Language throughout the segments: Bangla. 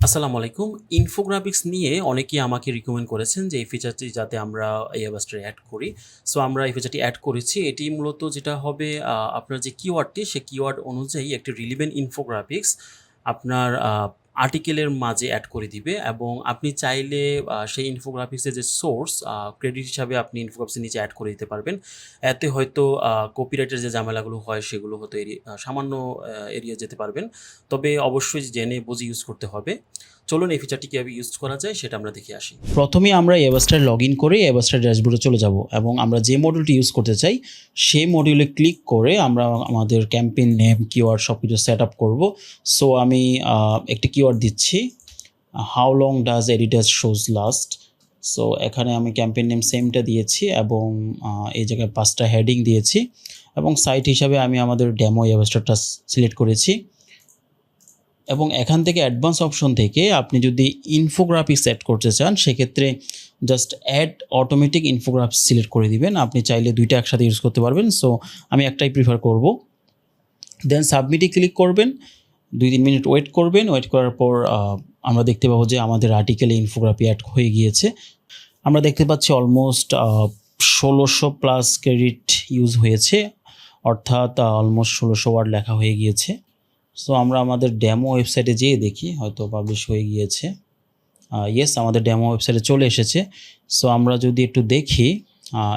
আসসালামু আলাইকুম। ইনফোগ্রাফিক্স নিয়ে অনেকেই আমাকে রিকমেন্ড করেছেন যে এই ফিচারটি যাতে আমরা এই অ্যাভাস্টারে এড করি। সো আমরা এই ফিচারটি এড করেছি। এটি মূলত যেটা হবে আপনার যে কিওয়ার্ডটি সে কিওয়ার্ড অনুযায়ী একটি রিলেভেন্ট ইনফোগ্রাফিক্স আপনার আর্টিকেলের মাঝে এড করে দিবে এবং আপনি চাইলে সেই ইনফোগ্রাফিক্সের যে সোর্স ক্রেডিট হিসাবে আপনি ইনফোগ্রাফিক্সের নিচে এড করে দিতে পারবেন। এতে হয়তো কপিরাইটের যে ঝামেলাগুলো হয় সেগুলো হয়তো সামান্য এড়িয়ে যেতে পারবেন। তবে অবশ্যই জেনে বুঝে ইউজ করতে হবে। চলুন এই ফিচারটি কীভাবে ইউজ করা যায় সেটা আমরা দেখে আসি। প্রথমে আমরা অ্যাভাস্টার লগ ইন করে অ্যাভাস্টার ড্যাশবোর্ডে চলে যাব এবং আমরা যে মডিউলটি ইউজ করতে চাই সেই মডিউলে ক্লিক করে আমরা আমাদের ক্যাম্পেইন নেম কিওয়ার্ড সব কিছু সেট আপ করবো। সো আমি একটি কিওয়ার্ড দিচ্ছি, how long does এডিটাস shows last. So এখানে আমি ক্যাম্পেইন নেম সেমটা দিয়েছি এবং এই জায়গায় 5টা হেডিং দিয়েছি এবং সাইট হিসাবে আমি আমাদের ডেমো অ্যাভাস্টারটা সিলেক্ট করেছি। এবং এখান থেকে অ্যাডভান্স অপশন থেকে আপনি যদি ইনফোগ্রাফিক্স সেট করতে চান সেক্ষেত্রে just add automatic infographics select করে দিবেন। আপনি চাইলে দুইটা একসাথে ইউজ করতে পারবেন। সো আমি একটাই প্রিফার করব। দেন সাবমিটে ক্লিক করবেন, 2-3 মিনিট ওয়েট করবেন। ওয়েট করার পর আমরা দেখতে পাবো যে আমাদের আর্টিকেলে ইনফোগ্রাফি অ্যাড হয়ে গিয়েছে। আমরা দেখতে পাচ্ছি অলমোস্ট 1600+ ক্রেডিট ইউজ হয়েছে, অর্থাৎ অলমোস্ট 1600 ওয়ার্ড লেখা হয়ে গিয়েছে। সো আমরা আমাদের ডেমো ওয়েবসাইটে যেয়ে দেখি হয়তো পাবলিশ হয়ে গিয়েছে। ইয়েস, আমাদের ডেমো ওয়েবসাইটে চলে এসেছে। সো আমরা যদি একটু দেখি,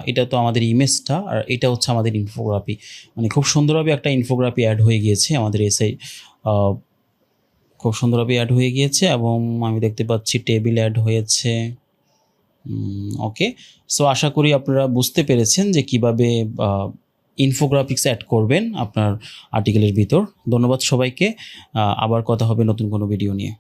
এটা তো আমাদের ইমেজটা আর এটা হচ্ছে আমাদের ইনফোগ্রাফি। মানে খুব সুন্দরভাবে একটা ইনফোগ্রাফি অ্যাড হয়ে গিয়েছে আমাদের এসআই, খুব সুন্দরভাবে অ্যাড হয়ে গিয়েছে এবং আমি দেখতে পাচ্ছি টেবিল অ্যাড হয়েছে। ওকে, সো আশা করি আপনারা বুঝতে পেরেছেন যে কিভাবে ইনফোগ্রাফিক্স অ্যাড করবেন আপনার আর্টিকেলের ভিতর। ধন্যবাদ সবাইকে। আবার কথা হবে নতুন কোনো ভিডিও নিয়ে।